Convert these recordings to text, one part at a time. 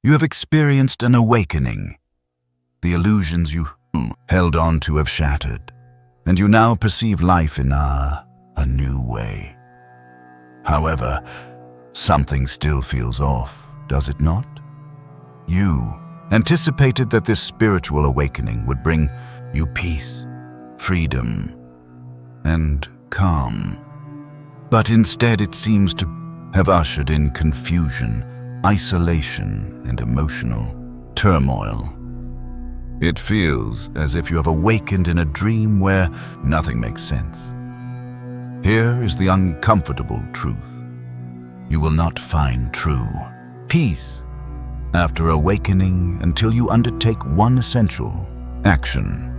You have experienced an awakening. The illusions you held on to have shattered, and you now perceive life in a new way. However, something still feels off, does it not? You anticipated that this spiritual awakening would bring you peace, freedom, and calm. But instead it seems to have ushered in confusion, isolation, and emotional turmoil. It feels as if you have awakened in a dream where nothing makes sense. Here is the uncomfortable truth. You will not find true peace after awakening until you undertake one essential action.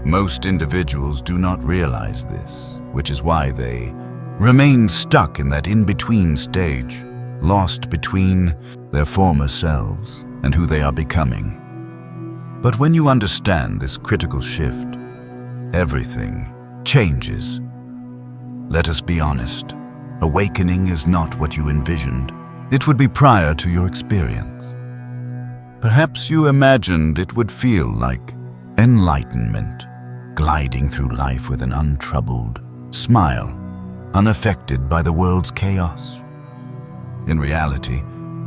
Most individuals do not realize this, which is why they remain stuck in that in-between stage, lost between their former selves and who they are becoming. But when you understand this critical shift, everything changes. Let us be honest, awakening is not what you envisioned. It would be prior to your experience. Perhaps you imagined it would feel like enlightenment, gliding through life with an untroubled smile, unaffected by the world's chaos. In reality,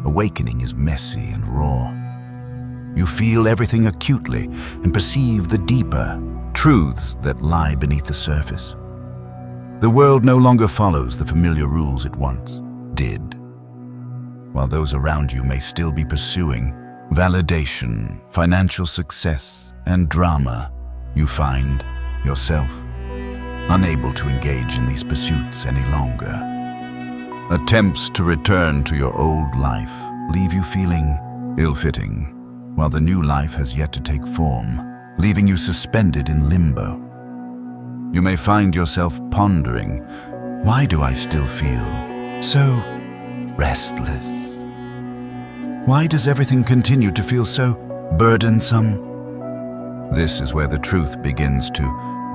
awakening is messy and raw. You feel everything acutely and perceive the deeper truths that lie beneath the surface. The world no longer follows the familiar rules it once did. While those around you may still be pursuing validation, financial success, and drama, you find yourself unable to engage in these pursuits any longer. Attempts to return to your old life leave you feeling ill-fitting, while the new life has yet to take form, leaving you suspended in limbo. You may find yourself pondering, why do I still feel so restless? Why does everything continue to feel so burdensome? This is where the truth begins to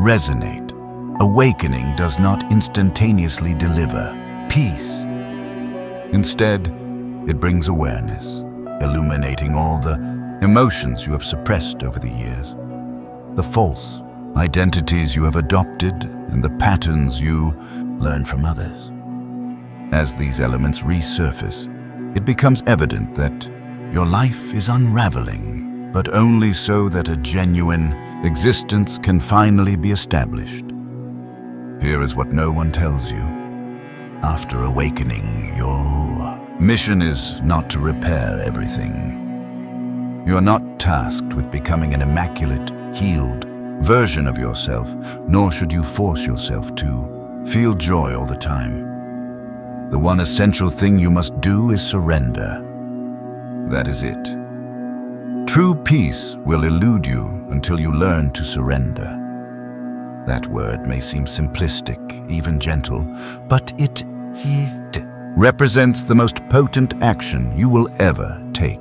resonate. Awakening does not instantaneously deliver peace. Instead, it brings awareness, illuminating all the emotions you have suppressed over the years, the false identities you have adopted, and the patterns you learn from others. As these elements resurface, it becomes evident that your life is unraveling, but only so that a genuine existence can finally be established. Here is what no one tells you. After awakening, your mission is not to repair everything. You are not tasked with becoming an immaculate, healed version of yourself, nor should you force yourself to feel joy all the time. The one essential thing you must do is surrender. That is it. True peace will elude you until you learn to surrender. That word may seem simplistic, even gentle, but it represents the most potent action you will ever take.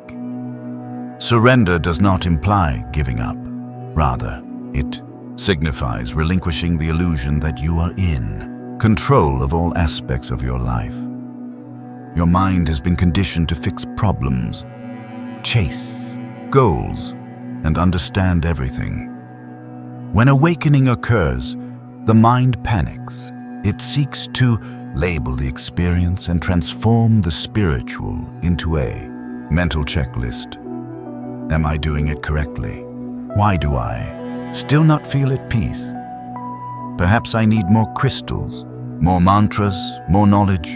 Surrender does not imply giving up. Rather, it signifies relinquishing the illusion that you are in control of all aspects of your life. Your mind has been conditioned to fix problems, chase goals, and understand everything. When awakening occurs, the mind panics. It seeks to label the experience and transform the spiritual into a mental checklist. Am I doing it correctly? Why do I still not feel at peace? Perhaps I need more crystals, more mantras, more knowledge.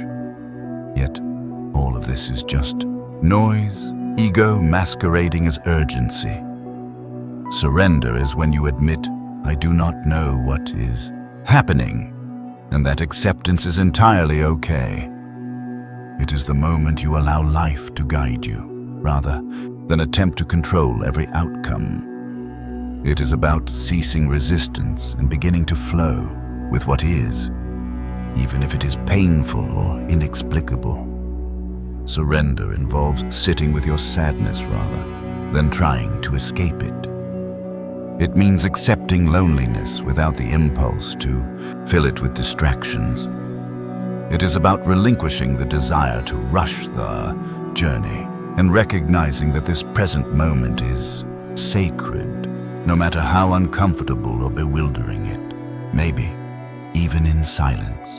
Yet, all of this is just noise, ego masquerading as urgency. Surrender is when you admit, I do not know what is happening, and that acceptance is entirely okay. It is the moment you allow life to guide you, rather than attempt to control every outcome. It is about ceasing resistance and beginning to flow with what is, even if it is painful or inexplicable. Surrender involves sitting with your sadness rather than trying to escape it. It means accepting loneliness without the impulse to fill it with distractions. It is about relinquishing the desire to rush the journey and recognizing that this present moment is sacred, no matter how uncomfortable or bewildering it may be, even in silence.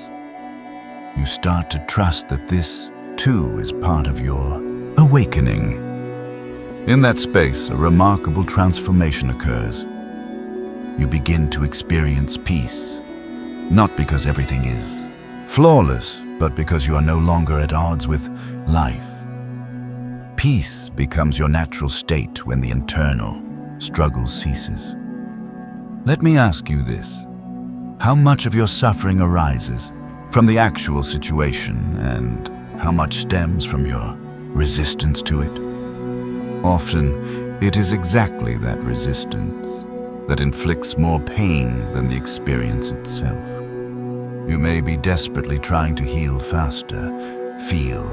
You start to trust that this, too, is part of your awakening. In that space, a remarkable transformation occurs. You begin to experience peace, not because everything is flawless, but because you are no longer at odds with life. Peace becomes your natural state when the internal struggle ceases. Let me ask you this. How much of your suffering arises from the actual situation, and how much stems from your resistance to it? Often, it is exactly that resistance that inflicts more pain than the experience itself. You may be desperately trying to heal faster, feel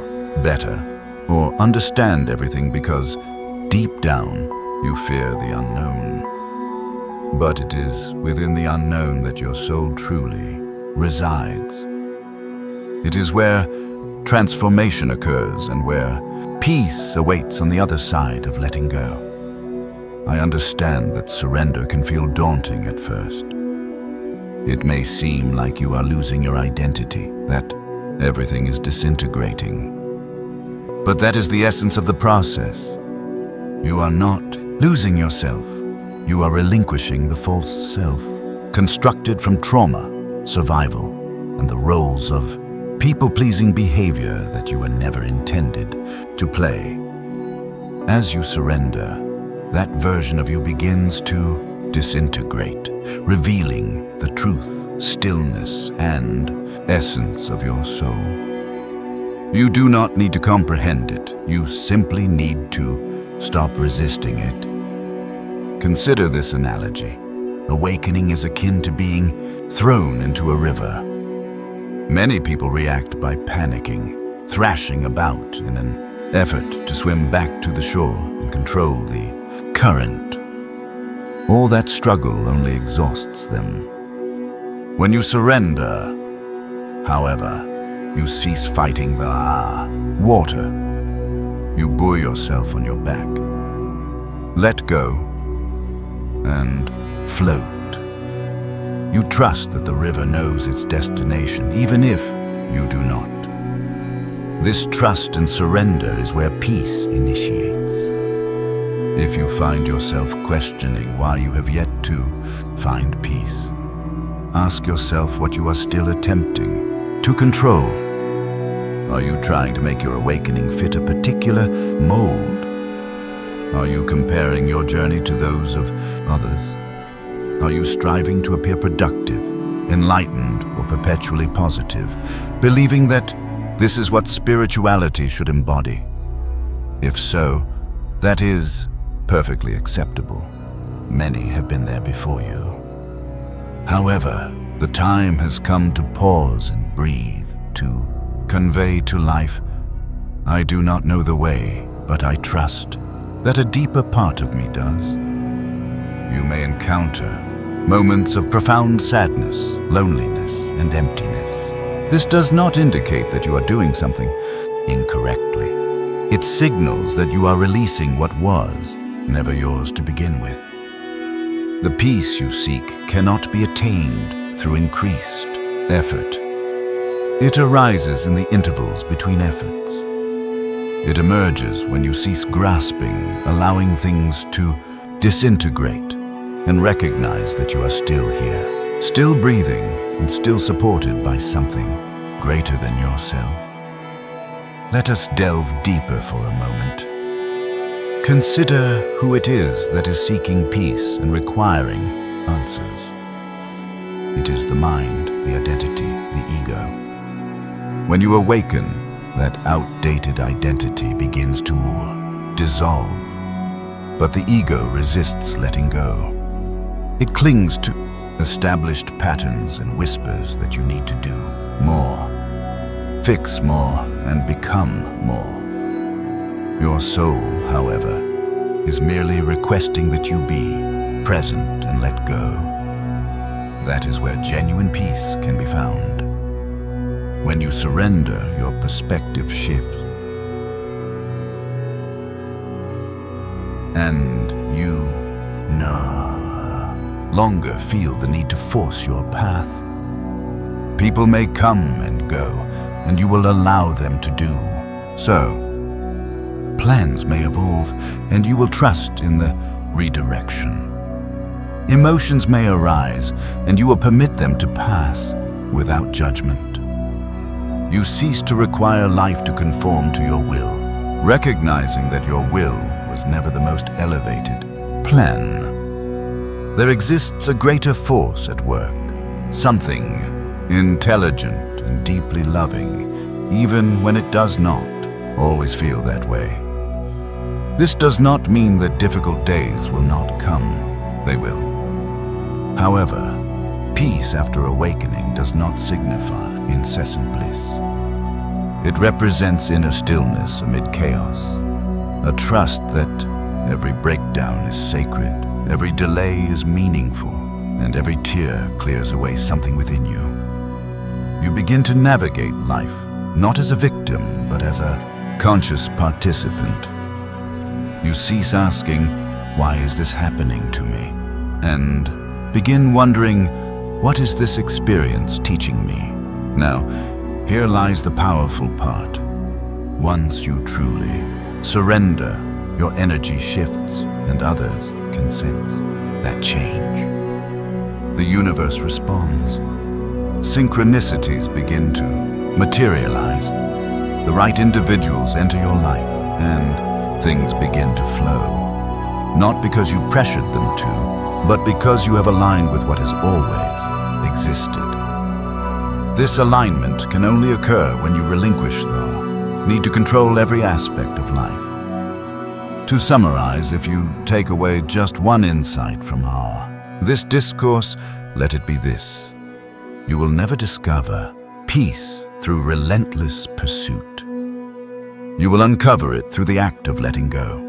better, or understand everything because, deep down, you fear the unknown. But it is within the unknown that your soul truly resides. It is where transformation occurs and where peace awaits on the other side of letting go. I understand that surrender can feel daunting at first. It may seem like you are losing your identity, that everything is disintegrating. But that is the essence of the process. You are not losing yourself. You are relinquishing the false self, constructed from trauma, survival, and the roles of people-pleasing behavior that you were never intended to play. As you surrender, that version of you begins to disintegrate, revealing the truth, stillness, and essence of your soul. You do not need to comprehend it. You simply need to stop resisting it. Consider this analogy. Awakening is akin to being thrown into a river. Many people react by panicking, thrashing about in an effort to swim back to the shore and control the current. All that struggle only exhausts them. When you surrender, however, you cease fighting the water. You buoy yourself on your back. Let go and float. You trust that the river knows its destination, even if you do not. This trust and surrender is where peace initiates. If you find yourself questioning why you have yet to find peace, ask yourself what you are still attempting to control. Are you trying to make your awakening fit a particular mold? Are you comparing your journey to those of others? Are you striving to appear productive, enlightened, or perpetually positive, believing that this is what spirituality should embody? If so, that is perfectly acceptable. Many have been there before you. However, the time has come to pause and breathe, to convey to life, I do not know the way, but I trust that a deeper part of me does. You may encounter moments of profound sadness, loneliness, and emptiness. This does not indicate that you are doing something incorrectly. It signals that you are releasing what was never yours to begin with. The peace you seek cannot be attained through increased effort. It arises in the intervals between efforts. It emerges when you cease grasping, allowing things to disintegrate, and recognize that you are still here, still breathing, and still supported by something greater than yourself. Let us delve deeper for a moment. Consider who it is that is seeking peace and requiring answers. It is the mind, the identity, the ego. When you awaken, that outdated identity begins to dissolve. But the ego resists letting go. It clings to established patterns and whispers that you need to do more, fix more, and become more. Your soul, however, is merely requesting that you be present and let go. That is where genuine peace can be found. When you surrender, your perspective shifts. and you no longer feel the need to force your path. People may come and go, and you will allow them to do so. Plans may evolve, and you will trust in the redirection. Emotions may arise, and you will permit them to pass without judgment. You cease to require life to conform to your will, recognizing that your will was never the most elevated plan. There exists a greater force at work, something intelligent and deeply loving, even when it does not always feel that way. This does not mean that difficult days will not come. They will. However, peace after awakening does not signify incessant bliss. It represents inner stillness amid chaos, a trust that every breakdown is sacred, every delay is meaningful, and every tear clears away something within you. You begin to navigate life, not as a victim, but as a conscious participant. You cease asking, "Why is this happening to me?" and begin wondering, "What is this experience teaching me?" Now, here lies the powerful part. Once you truly surrender, your energy shifts and others can sense that change. The universe responds. Synchronicities begin to materialize. The right individuals enter your life and things begin to flow. Not because you pressured them to, but because you have aligned with what has always existed. This alignment can only occur when you relinquish the need to control every aspect of life. To summarize, if you take away just one insight from this discourse, let it be this. You will never discover peace through relentless pursuit. You will uncover it through the act of letting go.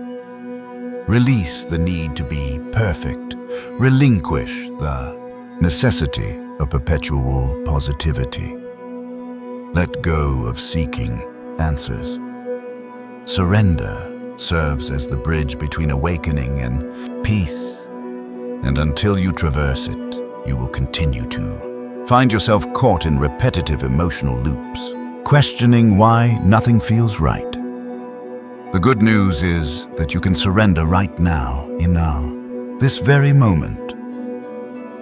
Release the need to be perfect. Relinquish the necessity of perpetual positivity. Let go of seeking answers. Surrender serves as the bridge between awakening and peace. And until you traverse it, you will continue to find yourself caught in repetitive emotional loops, questioning why nothing feels right. The good news is that you can surrender right now, in this very moment.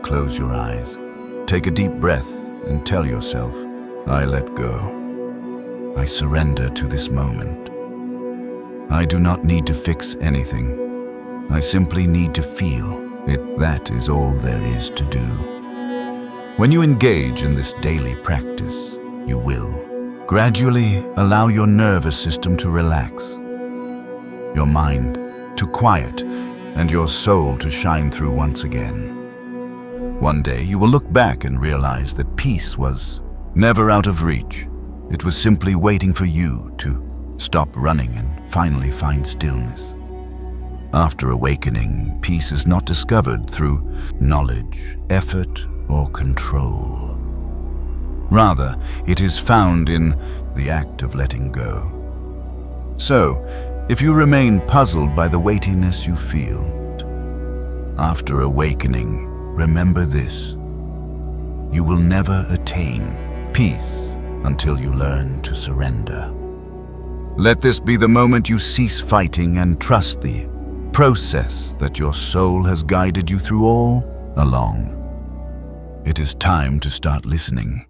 Close your eyes, take a deep breath, and tell yourself, "I let go. I surrender to this moment. I do not need to fix anything. I simply need to feel it. That is all there is to do." When you engage in this daily practice, you will gradually allow your nervous system to relax, your mind to quiet, and your soul to shine through once again. One day you will look back and realize that peace was never out of reach. It was simply waiting for you to stop running and finally find stillness. After awakening, peace is not discovered through knowledge, effort, or control. Rather, it is found in the act of letting go. So, if you remain puzzled by the weightiness you feel after awakening, remember this: you will never attain peace until you learn to surrender. Let this be the moment you cease fighting and trust the process that your soul has guided you through all along. It is time to start listening.